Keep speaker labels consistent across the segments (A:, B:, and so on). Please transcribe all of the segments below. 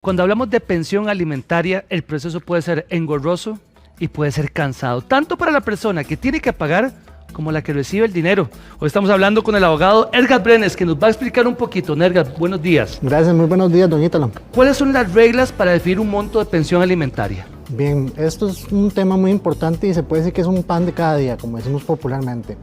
A: Cuando hablamos de pensión alimentaria, el proceso puede ser engorroso y puede ser cansado, tanto para la persona que tiene que pagar como la que recibe el dinero. Hoy estamos hablando con el abogado Edgar Brenes, que nos va a explicar un poquito. Edgar, buenos días.
B: Gracias, muy buenos días, don Ítalo.
A: ¿Cuáles son las reglas para definir un monto de pensión alimentaria?
B: Bien, esto es un tema muy importante y se puede decir que es un pan de cada día, como decimos popularmente.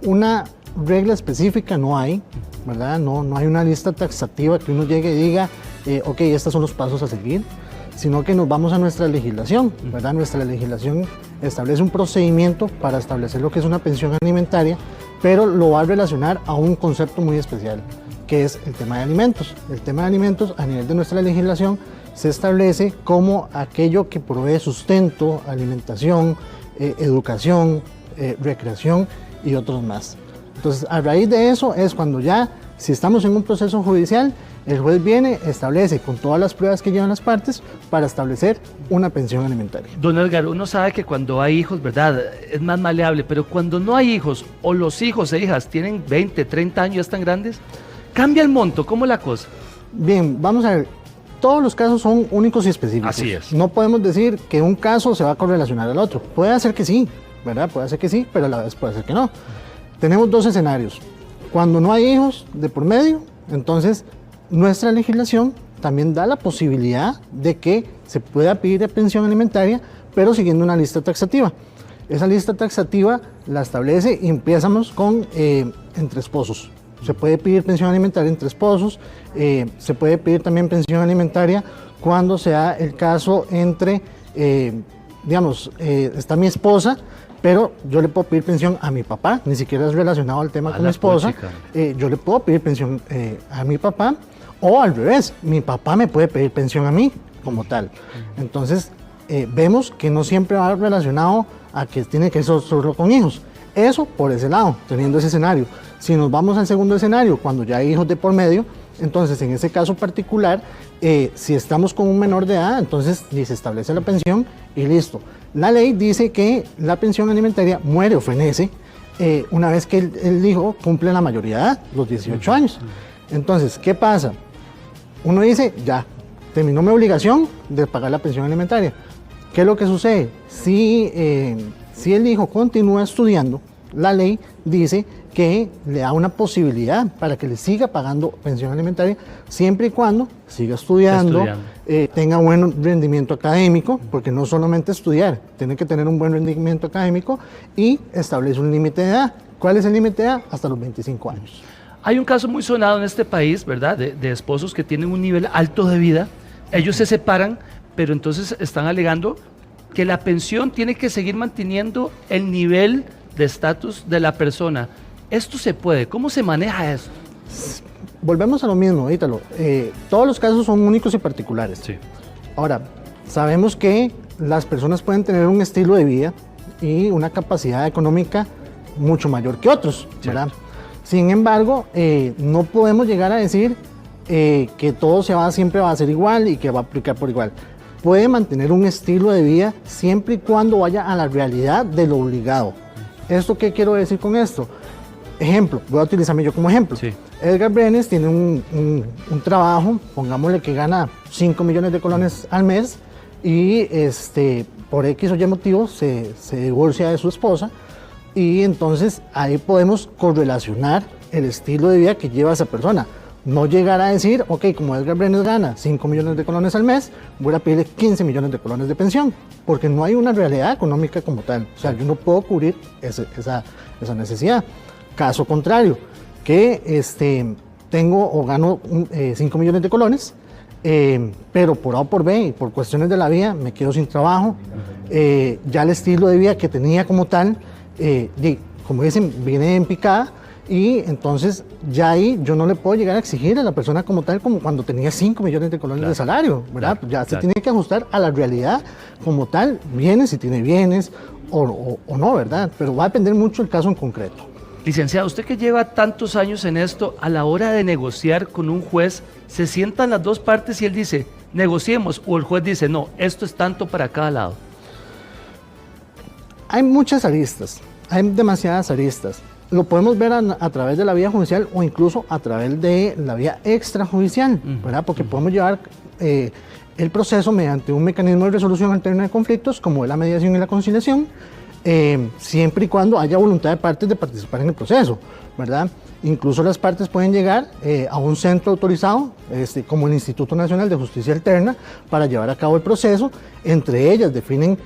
B: Una regla específica no hay, ¿verdad? No hay una lista taxativa que uno llegue y diga, ok, estos son los pasos a seguir, sino que nos vamos a nuestra legislación, ¿verdad? Nuestra legislación establece un procedimiento para establecer lo que es una pensión alimentaria, pero lo va a relacionar a un concepto muy especial, que es el tema de alimentos. El tema de alimentos a nivel de nuestra legislación se establece como aquello que provee sustento, alimentación, educación, recreación y otros más. Entonces, a raíz de eso es cuando ya, si estamos en un proceso judicial, el juez viene, establece con todas las pruebas que llevan las partes para establecer una pensión alimentaria.
A: Don Edgar, uno sabe que cuando hay hijos, ¿verdad?, es más maleable, pero cuando no hay hijos o los hijos e hijas tienen 20, 30 años, ya están grandes, ¿cambia el monto? ¿Cómo es la cosa?
B: Bien, vamos a ver. Todos los casos son únicos y específicos.
A: Así es.
B: No podemos decir que un caso se va a correlacionar al otro. Puede ser que sí, ¿verdad? Puede ser que sí, pero a la vez puede ser que no. Tenemos dos escenarios. Cuando no hay hijos de por medio, entonces nuestra legislación también da la posibilidad de que se pueda pedir pensión alimentaria, pero siguiendo una lista taxativa. Esa lista taxativa la establece y empezamos con entre esposos. Se puede pedir pensión alimentaria entre esposos, se puede pedir también pensión alimentaria cuando sea el caso entre, está mi esposa, pero yo le puedo pedir pensión a mi papá, ni siquiera es relacionado al tema con mi esposa. Yo le puedo pedir pensión a mi papá, o al revés, mi papá me puede pedir pensión a mí como tal. Entonces, vemos que no siempre va relacionado a que tiene que ser solo con hijos. Eso por ese lado, teniendo ese escenario. Si nos vamos al segundo escenario, cuando ya hay hijos de por medio, entonces en ese caso particular, si estamos con un menor de edad, entonces se establece la pensión y listo. La ley dice que la pensión alimentaria muere o fenece una vez que el hijo cumple la mayoría de edad, los 18 años. Entonces, ¿qué pasa? Uno dice, ya, terminó mi obligación de pagar la pensión alimentaria. ¿Qué es lo que sucede? Si el hijo continúa estudiando, la ley dice que le da una posibilidad para que le siga pagando pensión alimentaria siempre y cuando siga estudiando. Tenga buen rendimiento académico, porque no solamente estudiar, tiene que tener un buen rendimiento académico y establece un límite de edad. ¿Cuál es el límite de edad? Hasta los 25 años.
A: Hay un caso muy sonado en este país, ¿verdad?, de esposos que tienen un nivel alto de vida, ellos se separan, pero entonces están alegando que la pensión tiene que seguir manteniendo el nivel de estatus de la persona. ¿Esto se puede? ¿Cómo se maneja esto?
B: Volvemos a lo mismo, Ítalo. Todos los casos son únicos y particulares.
A: Sí.
B: Ahora, sabemos que las personas pueden tener un estilo de vida y una capacidad económica mucho mayor que otros, ¿verdad? Sin embargo, no podemos llegar a decir que todo siempre va a ser igual y que va a aplicar por igual. Puede mantener un estilo de vida siempre y cuando vaya a la realidad de lo obligado. ¿Esto qué quiero decir con esto? Ejemplo, voy a utilizarme yo como ejemplo. Sí. Edgar Brenes tiene un trabajo, pongámosle que gana 5 millones de colones al mes y por X o Y motivo se divorcia de su esposa y entonces ahí podemos correlacionar el estilo de vida que lleva esa persona. No llegar a decir, ok, como Edgar Brenes gana 5 millones de colones al mes, voy a pedirle 15 millones de colones de pensión, porque no hay una realidad económica como tal. O sea, yo no puedo cubrir esa necesidad. Caso contrario, que tengo o gano 5 millones de colones, pero por A o por B y por cuestiones de la vida me quedo sin trabajo. Ya el estilo de vida que tenía como tal, como dicen, viene en picada. Y entonces ya ahí yo no le puedo llegar a exigir a la persona como tal como cuando tenía 5 millones de colones de salario, ¿verdad? Ya se tiene que ajustar a la realidad como tal, bienes, si tiene bienes o no, ¿verdad? Pero va a depender mucho el caso en concreto.
A: Licenciado, usted que lleva tantos años en esto, a la hora de negociar con un juez, se sientan las dos partes y él dice, negociemos, o el juez dice, no, esto es tanto para cada lado.
B: Hay muchas aristas, hay demasiadas aristas. Lo podemos ver a través de la vía judicial o incluso a través de la vía extrajudicial, ¿verdad? Porque podemos llevar el proceso mediante un mecanismo de resolución alterna de conflictos, como es la mediación y la conciliación, siempre y cuando haya voluntad de partes de participar en el proceso, ¿verdad? Incluso las partes pueden llegar a un centro autorizado, como el Instituto Nacional de Justicia Alterna, para llevar a cabo el proceso. Entre ellas definen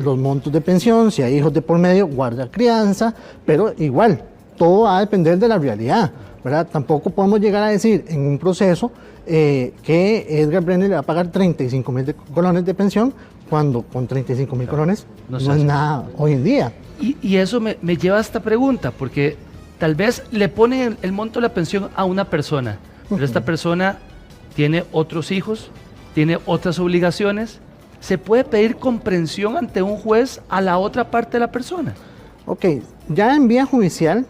B: los montos de pensión, si hay hijos de por medio, guarda crianza, pero igual, todo va a depender de la realidad, ¿verdad? Tampoco podemos llegar a decir en un proceso que Edgar Brenner le va a pagar 35.000 colones de pensión, cuando con 35.000 colones no es nada hoy en día.
A: Y eso me lleva a esta pregunta, porque tal vez le ponen el monto de la pensión a una persona, pero esta persona tiene otros hijos, tiene otras obligaciones. ¿Se puede pedir comprensión ante un juez a la otra parte de la persona?
B: Ok, ya en vía judicial,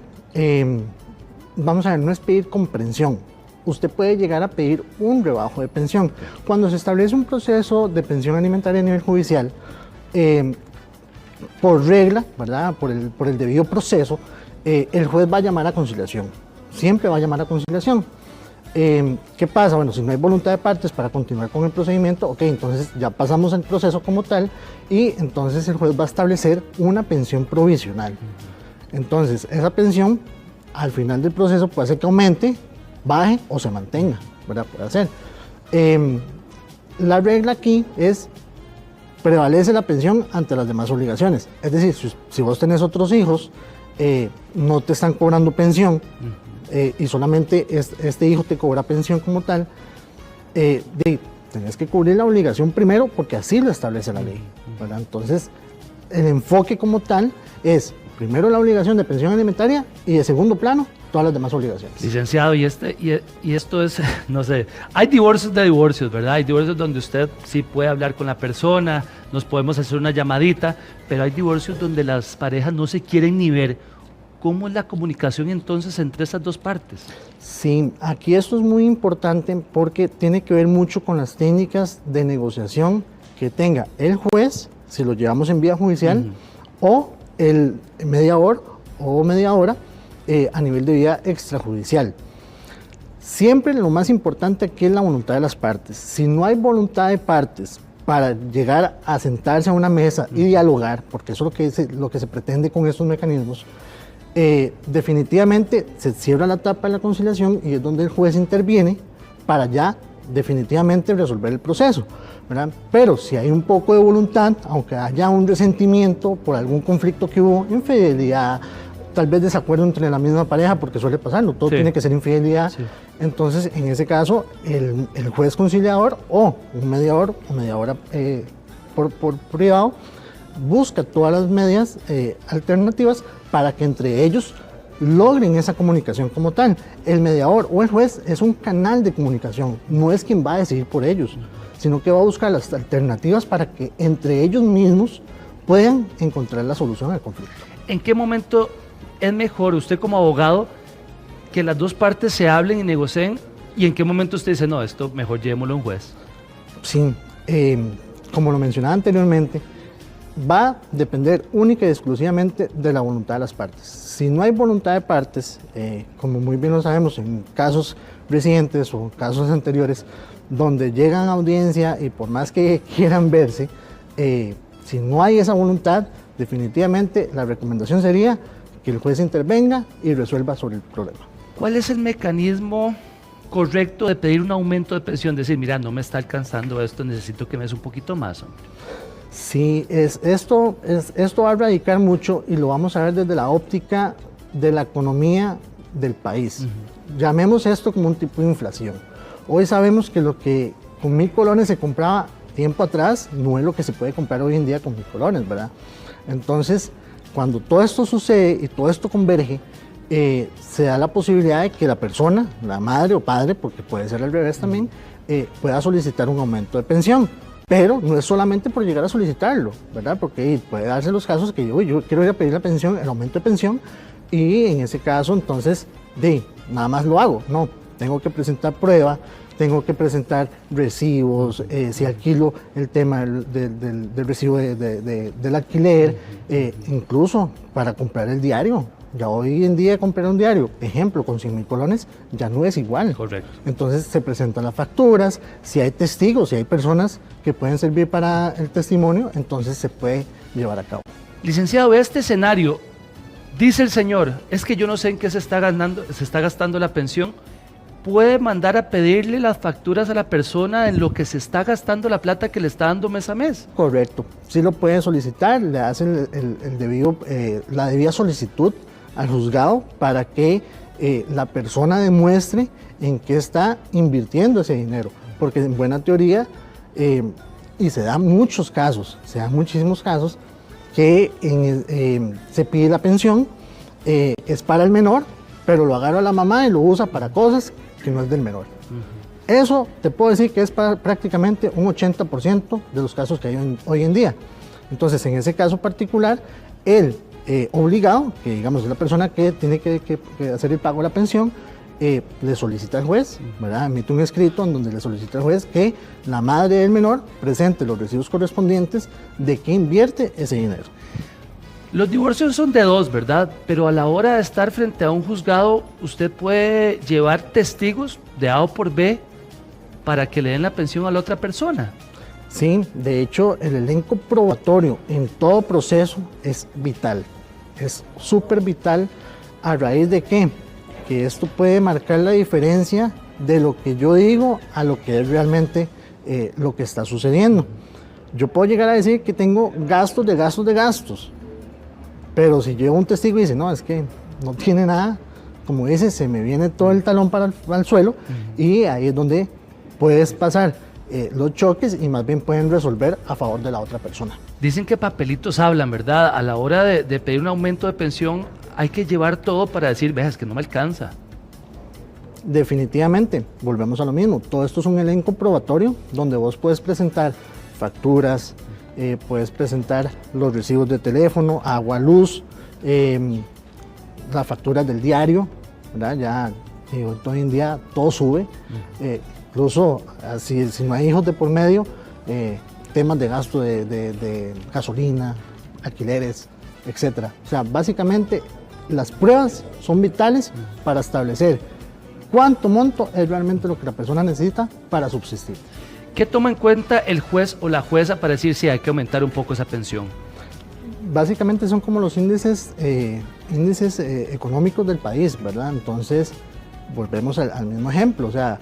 B: vamos a ver, no es pedir comprensión. Usted puede llegar a pedir un rebajo de pensión. Cuando se establece un proceso de pensión alimentaria a nivel judicial, por regla, ¿verdad? Por el debido proceso, el juez va a llamar a conciliación. Siempre va a llamar a conciliación. ¿Qué pasa? Bueno, si no hay voluntad de partes para continuar con el procedimiento, ok, entonces ya pasamos el proceso como tal y entonces el juez va a establecer una pensión provisional. Entonces, esa pensión al final del proceso puede ser que aumente, baje o se mantenga, ¿verdad? Puede ser. La regla aquí es: prevalece la pensión ante las demás obligaciones. Es decir, si vos tenés otros hijos, no te están cobrando pensión y solamente este hijo te cobra pensión como tal, tenés que cubrir la obligación primero porque así lo establece la ley, ¿verdad? Entonces, el enfoque como tal es primero la obligación de pensión alimentaria y de segundo plano todas las demás obligaciones.
A: Licenciado, y esto es, no sé, hay divorcios de divorcios, ¿verdad? Hay divorcios donde usted sí puede hablar con la persona, nos podemos hacer una llamadita, pero hay divorcios donde las parejas no se quieren ni ver. ¿Cómo es la comunicación entonces entre estas dos partes?
B: Sí, aquí esto es muy importante porque tiene que ver mucho con las técnicas de negociación que tenga el juez, si lo llevamos en vía judicial, o el mediador o mediadora a nivel de vía extrajudicial. Siempre lo más importante aquí es la voluntad de las partes. Si no hay voluntad de partes para llegar a sentarse a una mesa y dialogar, porque eso es lo que se pretende con estos mecanismos, definitivamente se cierra la etapa de la conciliación y es donde el juez interviene para ya definitivamente resolver el proceso, ¿verdad? Pero si hay un poco de voluntad, aunque haya un resentimiento por algún conflicto que hubo, infidelidad, tal vez desacuerdo entre la misma pareja, porque suele pasar, no todo tiene que ser infidelidad, entonces en ese caso el juez conciliador o un mediador o mediadora por privado busca todas las medidas alternativas para que entre ellos logren esa comunicación como tal. El mediador o el juez es un canal de comunicación, no es quien va a decidir por ellos, sino que va a buscar las alternativas para que entre ellos mismos puedan encontrar la solución al conflicto.
A: ¿En qué momento es mejor, usted como abogado, que las dos partes se hablen y negocien? ¿Y en qué momento usted dice, no, esto mejor llevémoslo a un juez?
B: Sí, como lo mencionaba anteriormente, va a depender única y exclusivamente de la voluntad de las partes. Si no hay voluntad de partes, como muy bien lo sabemos en casos recientes o casos anteriores, donde llegan a audiencia y por más que quieran verse, si no hay esa voluntad, definitivamente la recomendación sería que el juez intervenga y resuelva sobre el problema.
A: ¿Cuál es el mecanismo correcto de pedir un aumento de pensión? Decir, mira, no me está alcanzando esto, necesito que me des un poquito más, hombre.
B: Sí, esto va a radicar mucho y lo vamos a ver desde la óptica de la economía del país. Llamemos esto como un tipo de inflación. Hoy sabemos que lo que con 1.000 colones se compraba tiempo atrás no es lo que se puede comprar hoy en día con 1.000 colones, ¿verdad? Entonces, cuando todo esto sucede y todo esto converge, se da la posibilidad de que la persona, la madre o padre, porque puede ser al revés también, pueda solicitar un aumento de pensión. Pero no es solamente por llegar a solicitarlo, ¿verdad? Porque puede darse los casos que yo quiero ir a pedir la pensión, el aumento de pensión, y en ese caso entonces, nada más lo hago. No, tengo que presentar prueba, tengo que presentar recibos, si alquilo el tema del recibo del alquiler, incluso para comprar el diario, Ya hoy en día comprar un diario, ejemplo, con 100.000 colones, ya no es igual.
A: Correcto.
B: Entonces se presentan las facturas, si hay testigos, si hay personas que pueden servir para el testimonio, entonces se puede llevar a cabo.
A: Licenciado, ve este escenario. Dice el señor, es que yo no sé en qué se está gastando la pensión. ¿Puede mandar a pedirle las facturas a la persona en lo que se está gastando la plata que le está dando mes a mes?
B: Correcto, sí lo pueden solicitar, le hacen la debida solicitud al juzgado para que la persona demuestre en qué está invirtiendo ese dinero, porque en buena teoría, y se dan muchos casos, se dan muchísimos casos, que se pide la pensión, es para el menor, pero lo agarra la mamá y lo usa para cosas que no es del menor. Eso te puedo decir que es para prácticamente un 80% de los casos que hay hoy en día. Entonces, en ese caso particular, el obligado, que digamos es la persona que tiene que hacer el pago de la pensión, le solicita al juez, ¿verdad? Emite un escrito en donde le solicita al juez que la madre del menor presente los recibos correspondientes de que invierte ese dinero.
A: Los divorcios son de dos, ¿verdad? Pero a la hora de estar frente a un juzgado, usted puede llevar testigos de A o por B para que le den la pensión a la otra persona.
B: Sí, de hecho, el elenco probatorio en todo proceso es vital. Es súper vital. ¿A raíz de qué? Que esto puede marcar la diferencia de lo que yo digo a lo que es realmente lo que está sucediendo. Yo puedo llegar a decir que tengo gastos de gastos. Pero si llevo un testigo y dice, no, es que no tiene nada, como dice, se me viene todo el talón para el suelo, y ahí es donde puedes pasar los choques y más bien pueden resolver a favor de la otra persona.
A: Dicen que papelitos hablan, ¿verdad? A la hora de pedir un aumento de pensión hay que llevar todo para decir, veas, que no me alcanza.
B: Definitivamente, volvemos a lo mismo. Todo esto es un elenco probatorio donde vos puedes presentar facturas, puedes presentar los recibos de teléfono, agua, luz, las facturas del diario, ¿verdad? Ya hoy en día todo sube, incluso si no hay hijos de por medio, temas de gasto de gasolina, alquileres, etcétera. O sea, básicamente las pruebas son vitales para establecer cuánto monto es realmente lo que la persona necesita para subsistir.
A: ¿Qué toma en cuenta el juez o la jueza para decir si hay que aumentar un poco esa pensión?
B: Básicamente son como los índices económicos del país, ¿verdad? Entonces, volvemos al mismo ejemplo. O sea,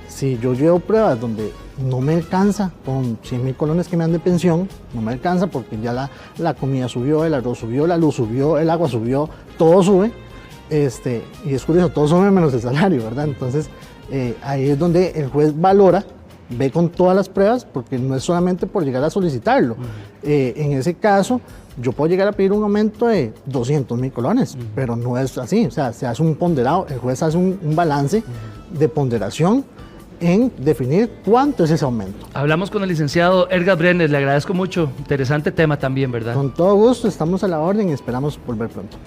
B: si yo llevo pruebas donde no me alcanza con 100.000 colones que me dan de pensión, no me alcanza porque ya la comida subió, el arroz subió, la luz subió, el agua subió, todo sube. Y es curioso, todo sube menos el salario, ¿verdad? Entonces, ahí es donde el juez valora, ve con todas las pruebas, porque no es solamente por llegar a solicitarlo. En ese caso, yo puedo llegar a pedir un aumento de 200.000 colones, pero no es así. O sea, se hace un ponderado, el juez hace un balance de ponderación en definir cuánto es ese aumento.
A: Hablamos con el licenciado Edgar Brenes, le agradezco mucho. Interesante tema también, ¿verdad?
B: Con todo gusto, estamos a la orden y esperamos volver pronto.